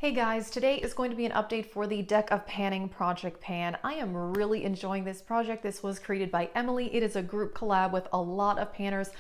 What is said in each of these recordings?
Hey guys, today is going to be an update for the Deck of Panning Project Pan. I am really enjoying this project. This was created by Emily. It is a group collab with a lot of panners.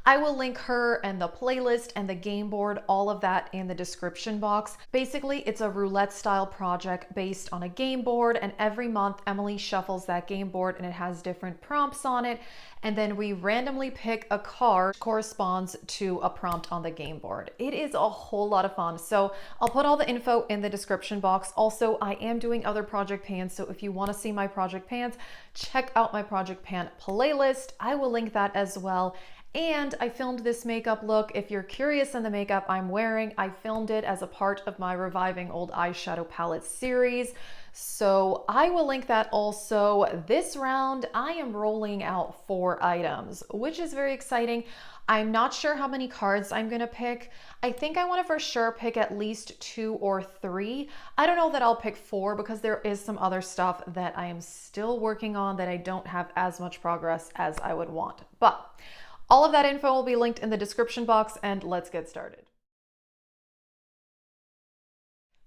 I will link her and the playlist and the game board, all of that in the description box. Basically, it's a roulette style project based on a game board, and every month Emily shuffles that game board and it has different prompts on it. And then we randomly pick a card corresponds to a prompt on the game board. It is a whole lot of fun. So I'll put all the info in the description box. Also, I am doing other project pans. So if you want to see my project pans, check out my project pan playlist. I will link that as well. And I filmed this makeup look. If you're curious in the makeup I'm wearing, I filmed it as a part of my Reviving Old Eyeshadow Palette series. So I will link that also. This round, I am rolling out 4 items, which is very exciting. I'm not sure how many cards I'm gonna pick. I think I wanna for sure pick at least 2 or 3. I don't know that I'll pick 4 because there is some other stuff that I am still working on that I don't have as much progress as I would want. But all of that info will be linked in the description box, and let's get started.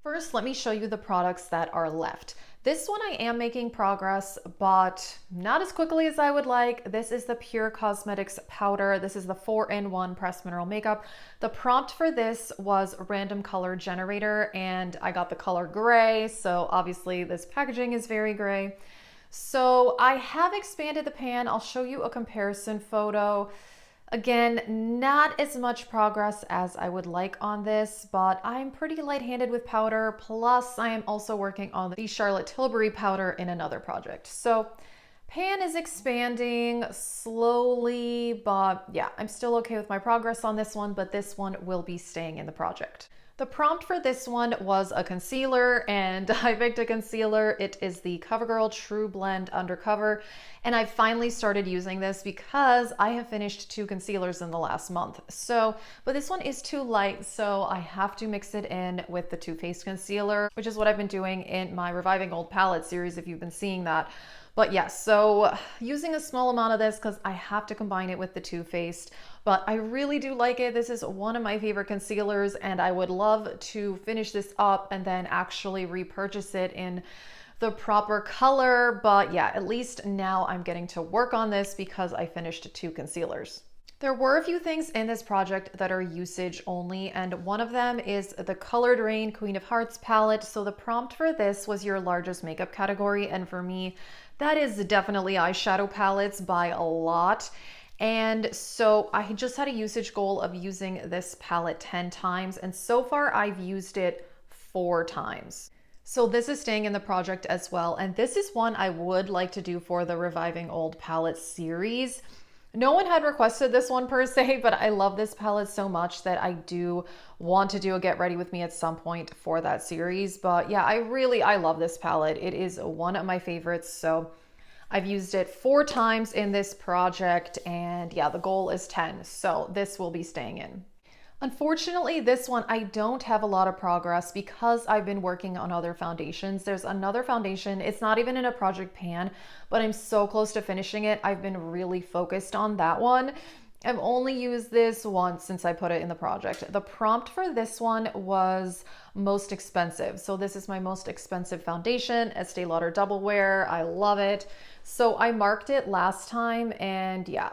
First, let me show you the products that are left. This one I am making progress, but not as quickly as I would like. This is the Pure Cosmetics powder. This is the 4-in-1 pressed mineral makeup. The prompt for this was random color generator, and I got the color gray, so obviously this packaging is very gray. So I have expanded the pan. I'll show you a comparison photo. Again, not as much progress as I would like on this, but I'm pretty light-handed with powder. Plus, I am also working on the Charlotte Tilbury powder in another project. So pan is expanding slowly, but yeah, I'm still okay with my progress on this one, but this one will be staying in the project. The prompt for this one was a concealer, and I picked a concealer. It is the CoverGirl True Blend Undercover, and I finally started using this because I have finished 2 concealers in the last month. But this one is too light, so I have to mix it in with the Too Faced concealer, which is what I've been doing in my Reviving Old Palette series, if you've been seeing that. But yes, so using a small amount of this because I have to combine it with the Too Faced, but I really do like it. This is one of my favorite concealers, and I would love to finish this up and then actually repurchase it in the proper color. But yeah, at least now I'm getting to work on this because I finished 2 concealers. There were a few things in this project that are usage only, and one of them is the Colored Rain Queen of Hearts palette. So the prompt for this was your largest makeup category, and for me, that is definitely eyeshadow palettes by a lot. And so I just had a usage goal of using this palette 10 times, and so far I've used it 4 times. So this is staying in the project as well, and this is one I would like to do for the Reviving Old Palette series. No one had requested this one per se, but I love this palette so much that I do want to do a get ready with me at some point for that series. But yeah, I love this palette. It is one of my favorites. So I've used it 4 times in this project, and yeah, the goal is 10. So this will be staying in. Unfortunately, this one I don't have a lot of progress because I've been working on other foundations. There's another foundation. It's not even in a project pan, but I'm so close to finishing it. I've been really focused on that one. I've only used this once since I put it in the project. The prompt for this one was most expensive. So this is my most expensive foundation, Estee Lauder Double Wear. I love it. So I marked it last time, and yeah,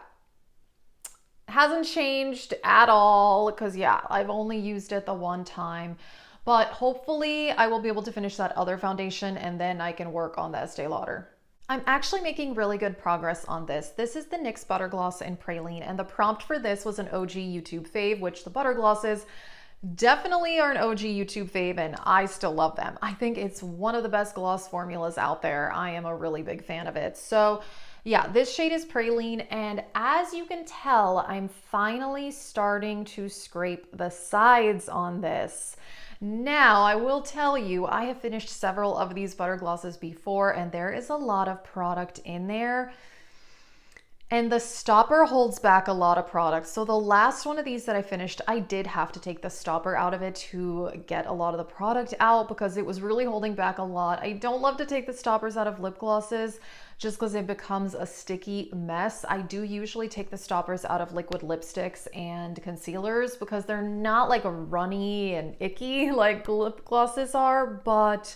hasn't changed at all because yeah, I've only used it the one time, but hopefully I will be able to finish that other foundation and then I can work on the Estee Lauder. I'm actually making really good progress on this. This is the NYX Butter Gloss in Praline, and the prompt for this was an OG YouTube fave, which the Butter Glosses definitely are an OG YouTube fave, and I still love them. I think it's one of the best gloss formulas out there. I am a really big fan of it. So yeah, this shade is Praline, and as you can tell, I'm finally starting to scrape the sides on this. Now, I will tell you, I have finished several of these butter glosses before, and there is a lot of product in there. And the stopper holds back a lot of products. So the last one of these that I finished, I did have to take the stopper out of it to get a lot of the product out because it was really holding back a lot. I don't love to take the stoppers out of lip glosses just because it becomes a sticky mess. I do usually take the stoppers out of liquid lipsticks and concealers because they're not like runny and icky like lip glosses are, but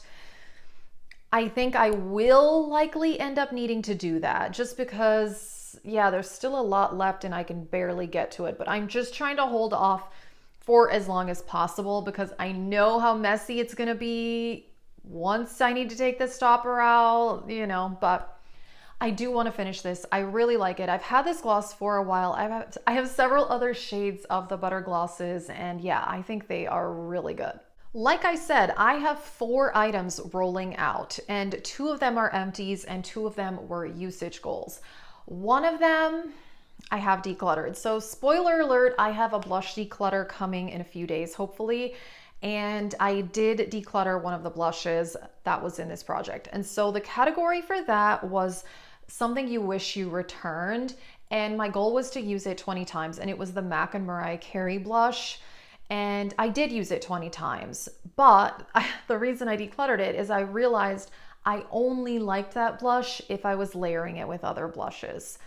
I think I will likely end up needing to do that just because, yeah, there's still a lot left and I can barely get to it, but I'm just trying to hold off for as long as possible because I know how messy it's gonna be once I need to take the stopper out, but I do want to finish this. I really like it. I've had this gloss for a while. I have several other shades of the butter glosses, and yeah, I think they are really good. Like I said, I have 4 items rolling out, and 2 of them are empties and 2 of them were usage goals. One of them I have decluttered. So spoiler alert, I have a blush declutter coming in a few days, hopefully. And I did declutter one of the blushes that was in this project. And so the category for that was something you wish you returned. And my goal was to use it 20 times. And it was the MAC and Mariah Carey blush. And I did use it 20 times. But the reason I decluttered it is I realized I only liked that blush if I was layering it with other blushes.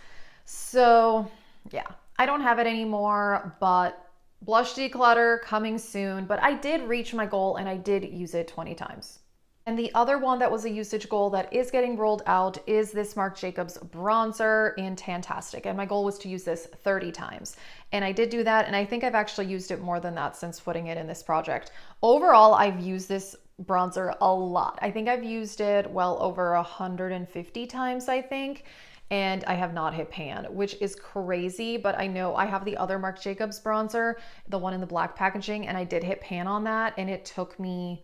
So yeah, I don't have it anymore, but blush declutter coming soon. But I did reach my goal and I did use it 20 times. And the other one that was a usage goal that is getting rolled out is this Marc Jacobs bronzer in Tantastic. And my goal was to use this 30 times. And I did do that. And I think I've actually used it more than that since putting it in this project. Overall, I've used this bronzer a lot. I think I've used it well over 150 times, I think. And I have not hit pan, which is crazy, but I know I have the other Marc Jacobs bronzer, the one in the black packaging, and I did hit pan on that, and it took me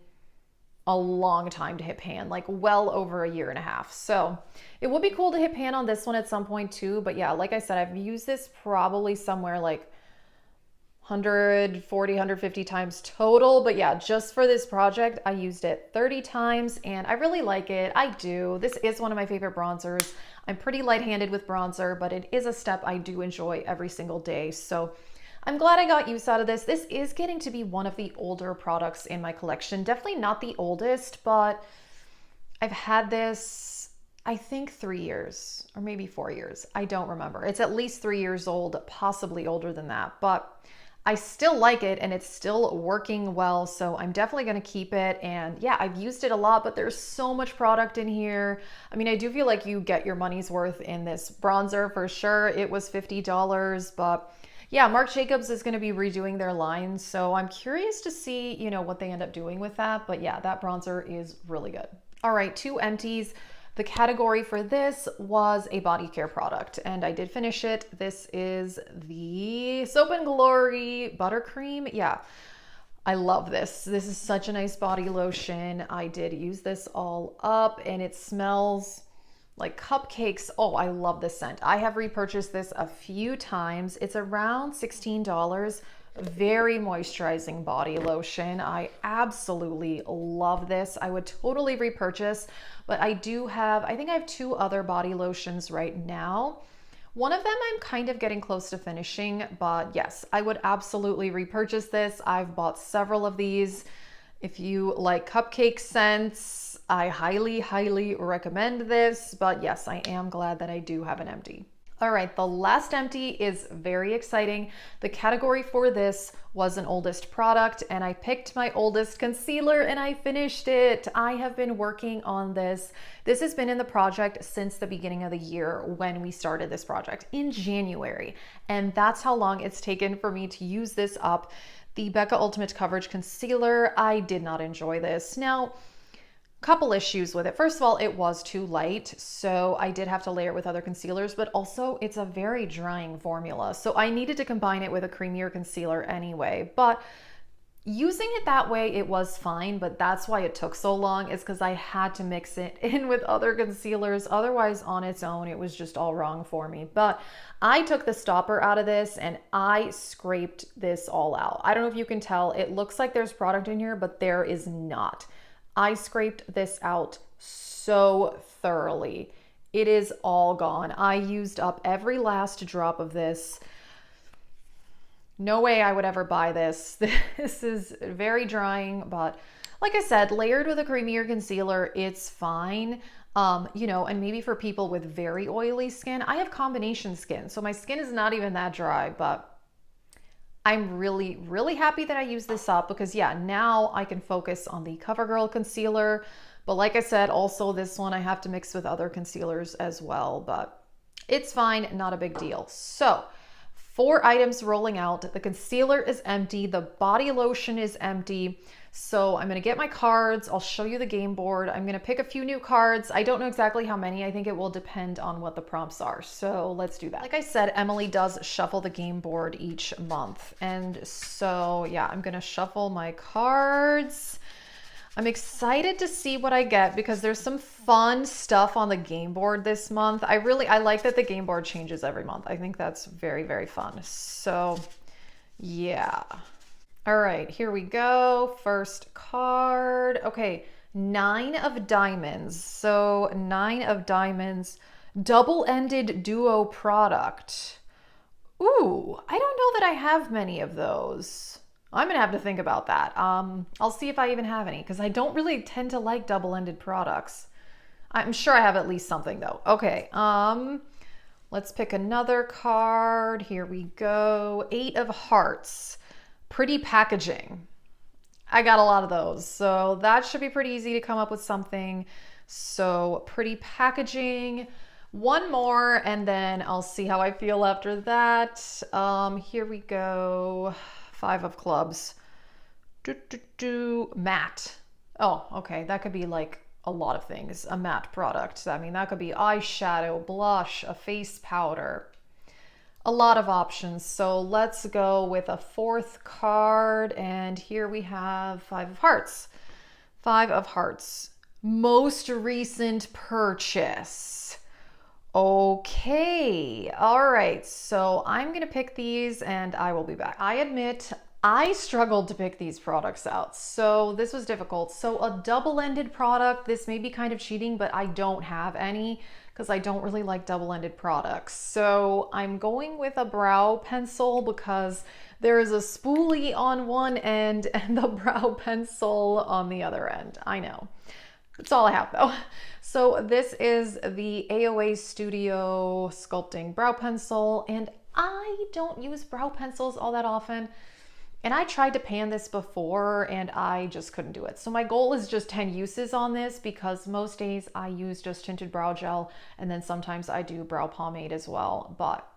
a long time to hit pan, like well over a year and a half. So it would be cool to hit pan on this one at some point too, but yeah, like I said, I've used this probably somewhere like 140, 150 times total. But yeah, just for this project, I used it 30 times and I really like it. I do. This is one of my favorite bronzers. I'm pretty light-handed with bronzer, but it is a step I do enjoy every single day. So I'm glad I got use out of this. This is getting to be one of the older products in my collection. Definitely not the oldest, but I've had this, I think 3 years or maybe 4 years. I don't remember. It's at least 3 years old, possibly older than that, but I still like it and it's still working well. So I'm definitely going to keep it. And yeah, I've used it a lot, but there's so much product in here. I mean, I do feel like you get your money's worth in this bronzer for sure. It was $50, but yeah, Marc Jacobs is going to be redoing their line. So I'm curious to see, what they end up doing with that. But yeah, that bronzer is really good. All right, 2 empties. The category for this was a body care product and I did finish it. This is the Soap and Glory Buttercream. Yeah, I love this. This is such a nice body lotion. I did use this all up and it smells like cupcakes. Oh, I love this scent. I have repurchased this a few times. It's around $16. Very moisturizing body lotion. I absolutely love this. I would totally repurchase, but I think I have 2 other body lotions right now. One of them I'm kind of getting close to finishing, but yes, I would absolutely repurchase this. I've bought several of these. If you like cupcake scents, I highly, highly recommend this, but yes, I am glad that I do have an empty. All right, the last empty is very exciting. The category for this was an oldest product and I picked my oldest concealer and I finished it. I have been working on this. This has been in the project since the beginning of the year when we started this project in January. And that's how long it's taken for me to use this up. The Becca Ultimate Coverage Concealer, I did not enjoy this. Now, couple issues with it. First of all, it was too light, so I did have to layer it with other concealers, but also it's a very drying formula. So I needed to combine it with a creamier concealer anyway, but using it that way, it was fine, but that's why it took so long is because I had to mix it in with other concealers. Otherwise, on its own, it was just all wrong for me. But I took the stopper out of this and I scraped this all out. I don't know if you can tell, it looks like there's product in here, but there is not. I scraped this out so thoroughly It is all gone. I used up every last drop of this. No way I would ever buy this. This is very drying, but like I said, layered with a creamier concealer, it's fine. You know, and maybe for people with very oily skin, I have combination skin, so my skin is not even that dry, but I'm really, really happy that I used this up because yeah, now I can focus on the CoverGirl concealer. But like I said, also this one I have to mix with other concealers as well, but it's fine, not a big deal. So 4 items rolling out. The concealer is empty. The body lotion is empty. So I'm going to get my cards. I'll show you the game board. I'm going to pick a few new cards. I don't know exactly how many. I think it will depend on what the prompts are. So let's do that. Like I said, Emily does shuffle the game board each month. And so yeah, I'm going to shuffle my cards. I'm excited to see what I get because there's some fun stuff on the game board this month. I like that the game board changes every month. I think that's very, very fun. So yeah. All right, here we go. First card. Okay, 9 of diamonds. So 9 of diamonds, double-ended duo product. Ooh, I don't know that I have many of those. I'm gonna have to think about that. I'll see if I even have any because I don't really tend to like double-ended products. I'm sure I have at least something though. Okay, let's pick another card. Here we go. 8 of hearts. Pretty packaging. I got a lot of those, so that should be pretty easy to come up with something. So pretty packaging. One more, and then I'll see how I feel after that. Here we go. 5 of clubs. Matte. Oh, okay. That could be like a lot of things. A matte product. I mean, that could be eyeshadow, blush, a face powder. A lot of options. So let's go with a 4th card. And here we have 5 of hearts. 5 of hearts. Most recent purchase. Okay. All right. So I'm going to pick these and I will be back. I admit I struggled to pick these products out. So this was difficult. So a double-ended product, this may be kind of cheating, but I don't have any because I don't really like double-ended products. So I'm going with a brow pencil because there is a spoolie on one end and the brow pencil on the other end. I know. That's all I have though. So this is the AOA Studio Sculpting Brow Pencil, and I don't use brow pencils all that often. And I tried to pan this before and I just couldn't do it. So my goal is just 10 uses on this because most days I use just tinted brow gel and then sometimes I do brow pomade as well. But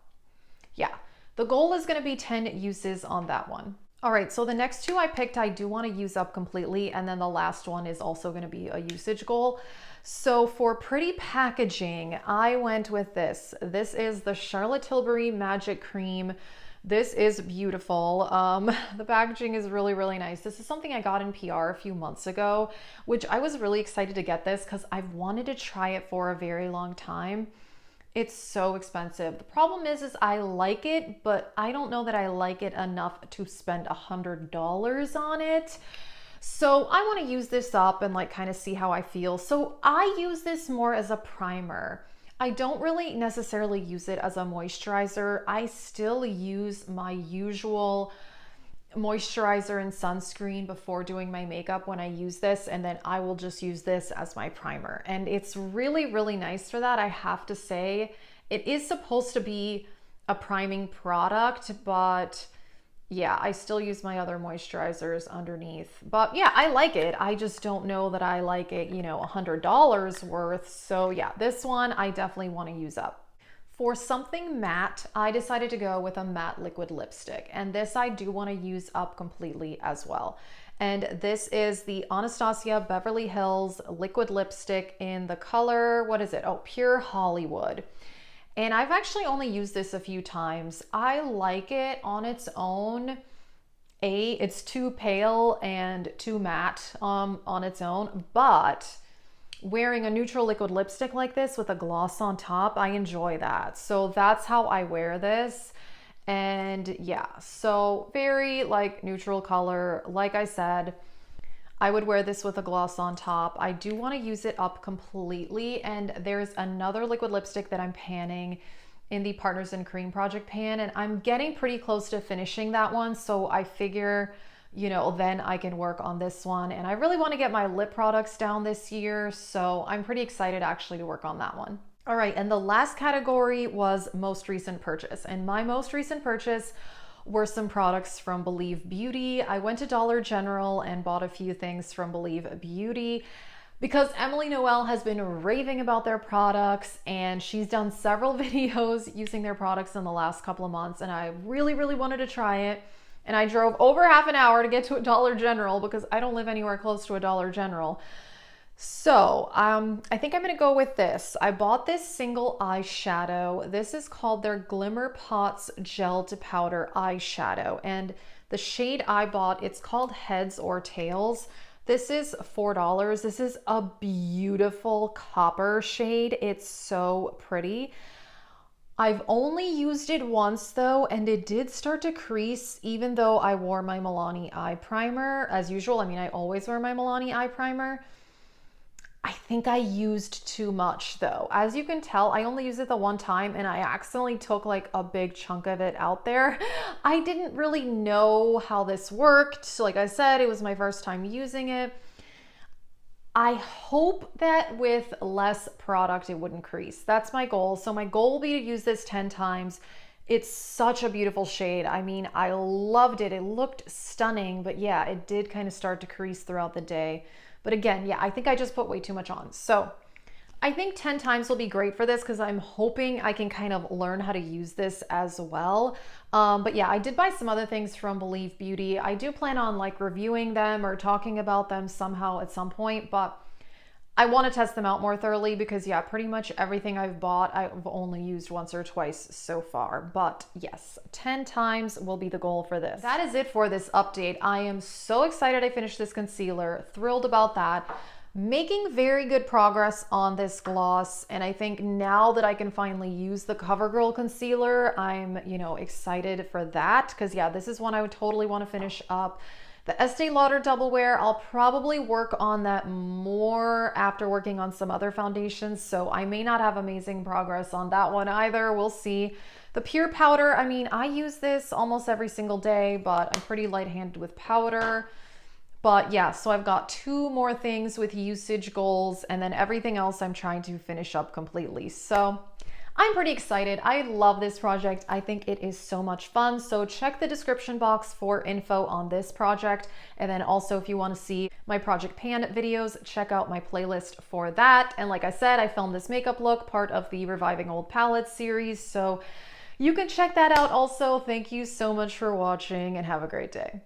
yeah, the goal is going to be 10 uses on that one. All right, so the next 2 I picked, I do want to use up completely. And then the last one is also going to be a usage goal. So for pretty packaging, I went with this. This is the Charlotte Tilbury Magic Cream. This is beautiful. The packaging is really, really nice. This is something I got in PR a few months ago, which I was really excited to get this because I've wanted to try it for a very long time. It's so expensive. The problem is I like it, but I don't know that I like it enough to spend $100 on it. So I want to use this up and like kind of see how I feel. So I use this more as a primer. I don't really necessarily use it as a moisturizer. I still use my usual moisturizer and sunscreen before doing my makeup when I use this, and then I will just use this as my primer. And it's really, really nice for that. I have to say, it is supposed to be a priming product, but yeah, I still use my other moisturizers underneath. But yeah, I like it. I just don't know that I like it, you know, $100 worth. So yeah, this one I definitely want to use up. For something matte, I decided to go with a matte liquid lipstick, and this I do want to use up completely as well. And this is the Anastasia Beverly Hills liquid lipstick in the color, what is it? Oh, Pure Hollywood. And I've actually only used this a few times. I like it on its own. It's too pale and too matte on its own, but wearing a neutral liquid lipstick like this with a gloss on top, I enjoy that. So that's how I wear this. And yeah, so very like neutral color. Like I said, I would wear this with a gloss on top. I do want to use it up completely. And there's another liquid lipstick that I'm panning in the Partners in Cream project pan, and I'm getting pretty close to finishing that one. So I figure, you know, then I can work on this one. And I really want to get my lip products down this year. So I'm pretty excited actually to work on that one. All right, and the last category was most recent purchase. And my most recent purchase were some products from Believe Beauty. I went to Dollar General and bought a few things from Believe Beauty because Emily Noel has been raving about their products, and she's done several videos using their products in the last couple of months, and I really, really wanted to try it. And I drove over half an hour to get to a Dollar General because I don't live anywhere close to a Dollar General. So I think I'm gonna go with this. I bought this single eyeshadow. This is called their Glimmer Pots Gel to Powder Eyeshadow. And the shade I bought, it's called Heads or Tails. This is $4. This is a beautiful copper shade. It's so pretty. I've only used it once though, and it did start to crease even though I wore my Milani eye primer as usual. I mean, I always wear my Milani eye primer. I think I used too much though. As you can tell, I only used it the one time and I accidentally took like a big chunk of it out there. I didn't really know how this worked. Like I said, it was my first time using it. I hope that with less product, it wouldn't crease. That's my goal. So my goal will be to use this 10 times. It's such a beautiful shade. I mean, I loved it. It looked stunning, but yeah, it did kind of start to crease throughout the day. But again, yeah, I think I just put way too much on. So I think 10 times will be great for this because I'm hoping I can kind of learn how to use this as well. But yeah, I did buy some other things from Believe Beauty. I do plan on like reviewing them or talking about them somehow at some point, but I want to test them out more thoroughly because yeah, pretty much everything I've bought, I've only used once or twice so far. But yes, 10 times will be the goal for this. That is it for this update. I am so excited I finished this concealer, thrilled about that. Making very good progress on this gloss. And I think now that I can finally use the CoverGirl concealer, I'm, you know, excited for that because yeah, this is one I would totally want to finish up. The Estee Lauder Double Wear, I'll probably work on that more after working on some other foundations, so I may not have amazing progress on that one either. We'll see. The Pure Powder, I mean, I use this almost every single day, but I'm pretty light-handed with powder. But yeah, so I've got 2 more things with usage goals, and then everything else I'm trying to finish up completely. So I'm pretty excited. I love this project. I think it is so much fun. So check the description box for info on this project. And then also if you want to see my Project Pan videos, check out my playlist for that. And like I said, I filmed this makeup look, part of the Reviving Old Palettes series. So you can check that out also. Thank you so much for watching and have a great day.